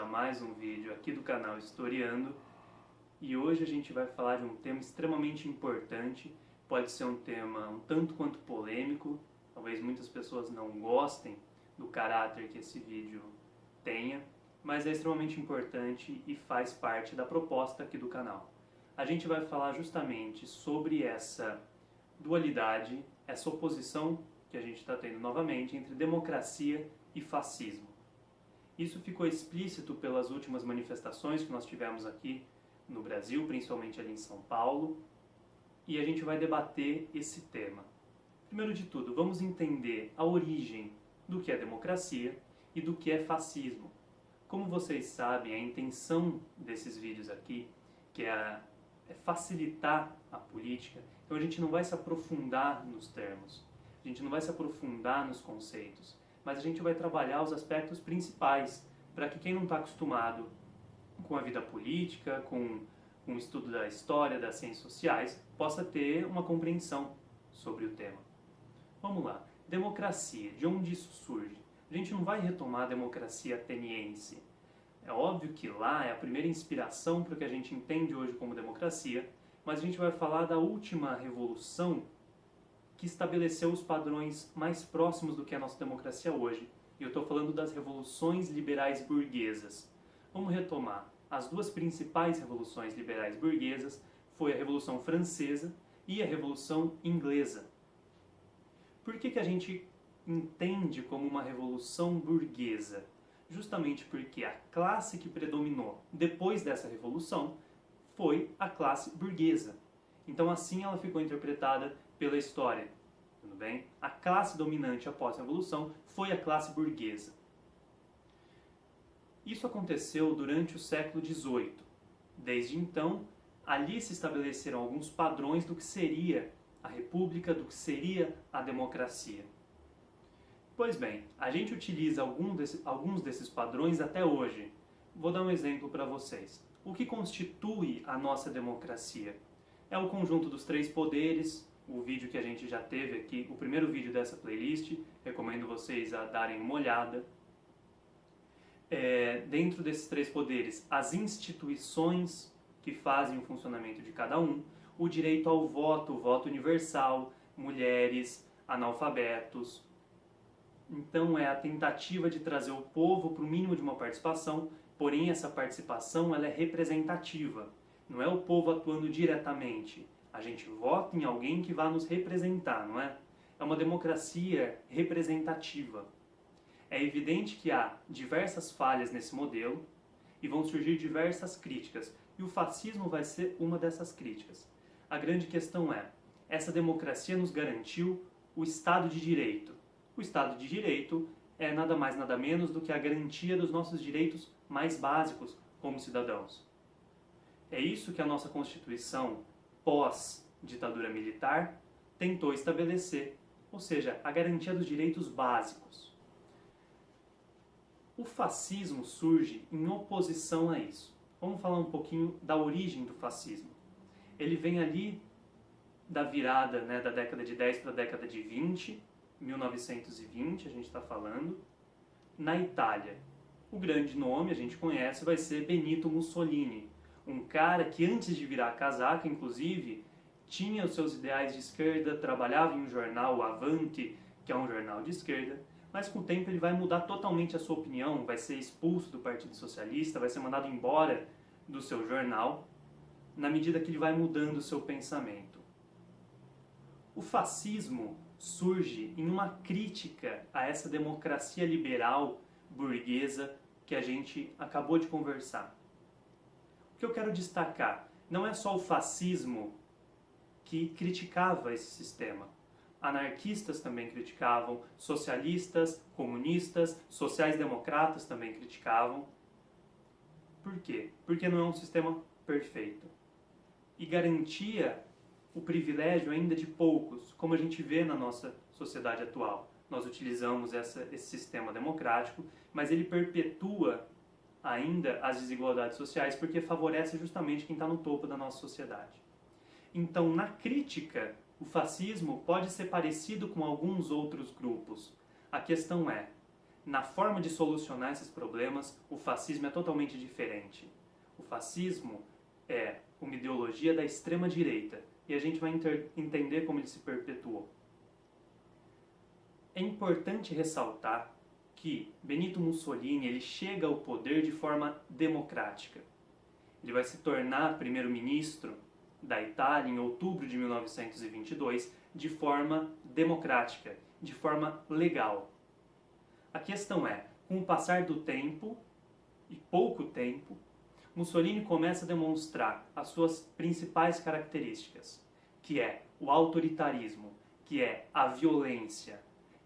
a mais um vídeo aqui do canal Historiando. E hoje a gente vai falar de um tema extremamente importante. Pode ser um tema um tanto quanto polêmico, talvez muitas pessoas não gostem do caráter que esse vídeo tenha, mas é extremamente importante e faz parte da proposta aqui do canal. A gente vai falar justamente sobre essa dualidade, essa oposição que a gente está tendo novamente entre democracia e fascismo. Isso ficou explícito pelas últimas manifestações que nós tivemos aqui no Brasil, principalmente ali em São Paulo, e a gente vai debater esse tema. Primeiro de tudo, vamos entender a origem do que é democracia e do que é fascismo. Como vocês sabem, a intenção desses vídeos aqui, que é facilitar a política, então a gente não vai se aprofundar nos termos, a gente não vai se aprofundar nos conceitos, mas a gente vai trabalhar os aspectos principais para que quem não está acostumado com a vida política, com o estudo da história, das ciências sociais, possa ter uma compreensão sobre o tema. Vamos lá. Democracia, de onde isso surge? A gente não vai retomar a democracia ateniense. É óbvio que lá é a primeira inspiração para o que a gente entende hoje como democracia, mas a gente vai falar da última revolução que estabeleceu os padrões mais próximos do que é a nossa democracia hoje. E eu estou falando das revoluções liberais burguesas. Vamos retomar. As duas principais revoluções liberais burguesas foi a Revolução Francesa e a Revolução Inglesa. Por que a gente entende como uma revolução burguesa? Justamente porque a classe que predominou depois dessa revolução foi a classe burguesa. Então assim ela ficou interpretada pela história, tudo bem? A classe dominante após a Revolução foi a classe burguesa. Isso aconteceu durante o século XVIII. Desde então, ali se estabeleceram alguns padrões do que seria a república, do que seria a democracia. Pois bem, a gente utiliza alguns desses padrões até hoje. Vou dar um exemplo para vocês. O que constitui a nossa democracia? É o conjunto dos três poderes, o vídeo que a gente já teve aqui, o primeiro vídeo dessa playlist, recomendo vocês a darem uma olhada. Dentro desses três poderes, as instituições que fazem o funcionamento de cada um, o direito ao voto, o voto universal, mulheres, analfabetos. Então é a tentativa de trazer o povo para o mínimo de uma participação, porém essa participação ela é representativa. Não é o povo atuando diretamente. A gente vota em alguém que vai nos representar, não é? É uma democracia representativa. É evidente que há diversas falhas nesse modelo e vão surgir diversas críticas. E o fascismo vai ser uma dessas críticas. A grande questão é, essa democracia nos garantiu o Estado de Direito. O Estado de Direito é nada mais nada menos do que a garantia dos nossos direitos mais básicos como cidadãos. É isso que a nossa Constituição, pós-ditadura militar, tentou estabelecer, ou seja, a garantia dos direitos básicos. O fascismo surge em oposição a isso. Vamos falar um pouquinho da origem do fascismo. Ele vem ali da virada da década de 10 para a década de 20, 1920 a gente está falando, na Itália. O grande nome, a gente conhece, vai ser Benito Mussolini, um cara que antes de virar casaca, inclusive, tinha os seus ideais de esquerda, trabalhava em um jornal, o Avanti, que é um jornal de esquerda, mas com o tempo ele vai mudar totalmente a sua opinião, vai ser expulso do Partido Socialista, vai ser mandado embora do seu jornal, na medida que ele vai mudando o seu pensamento. O fascismo surge em uma crítica a essa democracia liberal burguesa que a gente acabou de conversar. O que eu quero destacar não é só o fascismo que criticava esse sistema. Anarquistas também criticavam, socialistas, comunistas, sociais-democratas também criticavam. Por quê? Porque não é um sistema perfeito. E garantia o privilégio ainda de poucos, como a gente vê na nossa sociedade atual. Nós utilizamos esse sistema democrático, mas ele perpetua ainda as desigualdades sociais porque favorece justamente quem está no topo da nossa sociedade. Então, na crítica, o fascismo pode ser parecido com alguns outros grupos. A questão é, na forma de solucionar esses problemas, o fascismo é totalmente diferente. O fascismo é uma ideologia da extrema-direita e a gente vai entender como ele se perpetuou. É importante ressaltar que Benito Mussolini ele chega ao poder de forma democrática. Ele vai se tornar primeiro-ministro da Itália em outubro de 1922 de forma democrática, de forma legal. A questão é, com o passar do tempo, e pouco tempo, Mussolini começa a demonstrar as suas principais características, que é o autoritarismo, que é a violência,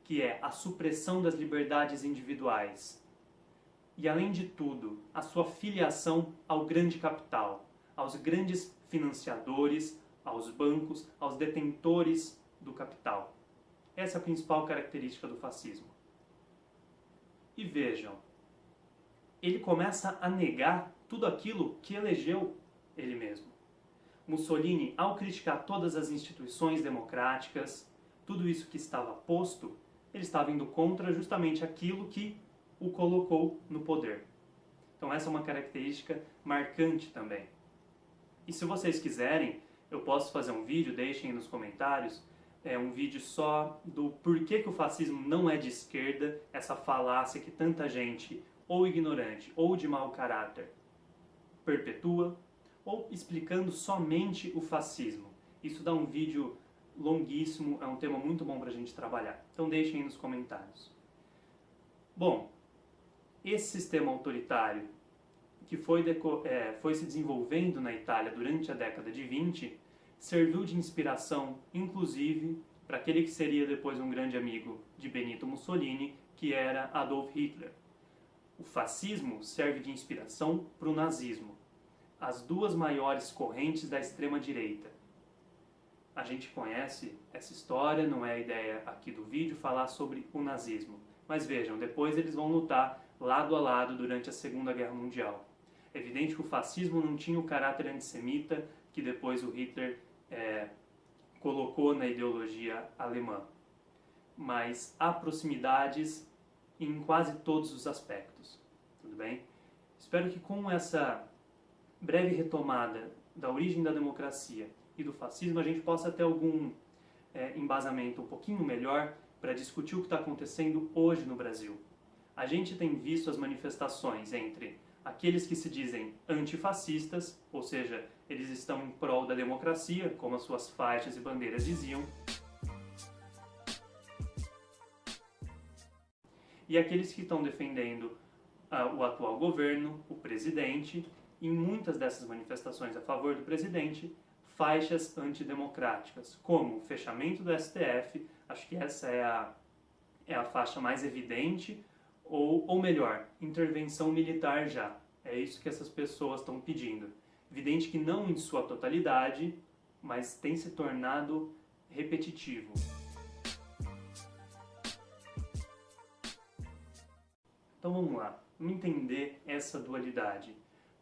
que é a supressão das liberdades individuais. E, além de tudo, a sua filiação ao grande capital, aos grandes financiadores, aos bancos, aos detentores do capital. Essa é a principal característica do fascismo. E vejam, ele começa a negar tudo aquilo que elegeu ele mesmo. Mussolini, ao criticar todas as instituições democráticas, tudo isso que estava posto, ele estava indo contra justamente aquilo que o colocou no poder. Então essa é uma característica marcante também. E se vocês quiserem, eu posso fazer um vídeo, deixem nos comentários, um vídeo só do porquê que o fascismo não é de esquerda, essa falácia que tanta gente, ou ignorante, ou de mau caráter, perpetua, ou explicando somente o fascismo. Isso dá um vídeo longuíssimo, é um tema muito bom para a gente trabalhar. Então deixem aí nos comentários. Bom, esse sistema autoritário que foi se desenvolvendo na Itália durante a década de 20, serviu de inspiração, inclusive, para aquele que seria depois um grande amigo de Benito Mussolini, que era Adolf Hitler. O fascismo serve de inspiração para o nazismo, as duas maiores correntes da extrema-direita. A gente conhece essa história, não é a ideia aqui do vídeo falar sobre o nazismo. Mas vejam, depois eles vão lutar lado a lado durante a Segunda Guerra Mundial. É evidente que o fascismo não tinha o caráter antissemita que depois o Hitler colocou na ideologia alemã. Mas há proximidades em quase todos os aspectos. Tudo bem? Espero que com essa breve retomada da origem da democracia e do fascismo a gente possa ter algum embasamento um pouquinho melhor para discutir o que está acontecendo hoje no Brasil. A gente tem visto as manifestações entre aqueles que se dizem antifascistas, ou seja, eles estão em prol da democracia, como as suas faixas e bandeiras diziam, e aqueles que estão defendendo o atual governo, o presidente, e em muitas dessas manifestações a favor do presidente, faixas antidemocráticas, como o fechamento do STF, acho que essa é a faixa mais evidente, ou melhor, intervenção militar já. É isso que essas pessoas estão pedindo. Evidente que não em sua totalidade, mas tem se tornado repetitivo. Então vamos lá, vamos entender essa dualidade.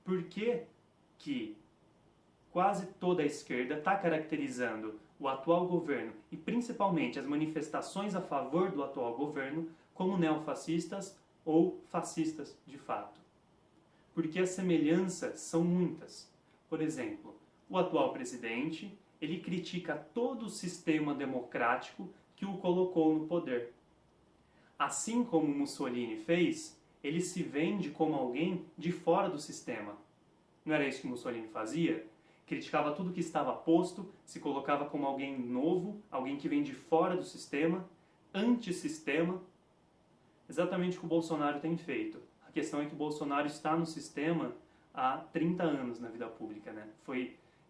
Por que que quase toda a esquerda está caracterizando o atual governo e principalmente as manifestações a favor do atual governo como neofascistas ou fascistas de fato? Porque as semelhanças são muitas. Por exemplo, o atual presidente, ele critica todo o sistema democrático que o colocou no poder. Assim como Mussolini fez, ele se vende como alguém de fora do sistema. Não era isso que Mussolini fazia? Criticava tudo que estava posto, se colocava como alguém novo, alguém que vem de fora do sistema, antissistema. Exatamente o que o Bolsonaro tem feito. A questão é que o Bolsonaro está no sistema há 30 anos na vida pública, né?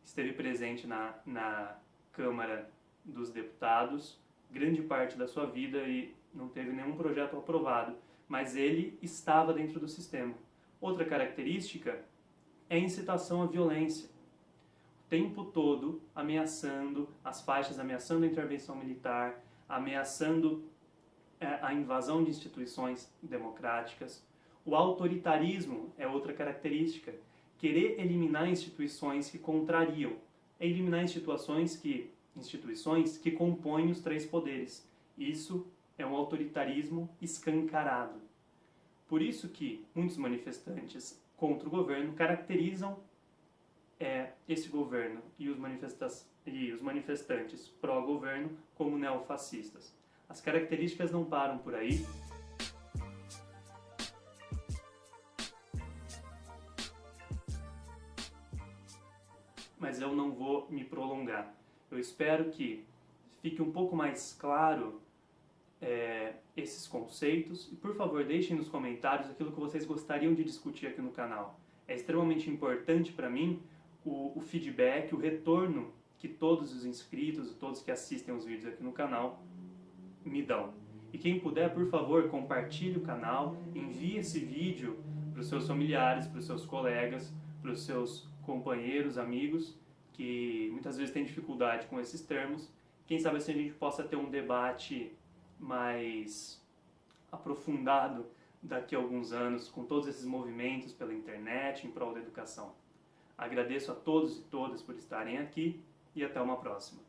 Esteve presente na Câmara dos Deputados grande parte da sua vida e não teve nenhum projeto aprovado, mas ele estava dentro do sistema. Outra característica é a incitação à violência. O tempo todo ameaçando as faixas, ameaçando a intervenção militar, ameaçando a invasão de instituições democráticas. O autoritarismo é outra característica. Querer eliminar instituições que contrariam, é eliminar instituições que compõem os três poderes. Isso é um autoritarismo escancarado. Por isso que muitos manifestantes contra o governo caracterizam esse governo e os manifestantes pró-governo como neofascistas. As características não param por aí. Mas eu não vou me prolongar. Eu espero que fique um pouco mais claro esses conceitos e, por favor, deixem nos comentários aquilo que vocês gostariam de discutir aqui no canal. É extremamente importante para mim o feedback, o retorno que todos os inscritos, todos que assistem os vídeos aqui no canal me dão. E quem puder, por favor, compartilhe o canal, envie esse vídeo para os seus familiares, para os seus colegas, para os seus companheiros, amigos, que muitas vezes têm dificuldade com esses termos. Quem sabe assim a gente possa ter um debate mais aprofundado daqui a alguns anos com todos esses movimentos pela internet em prol da educação. Agradeço a todos e todas por estarem aqui e até uma próxima.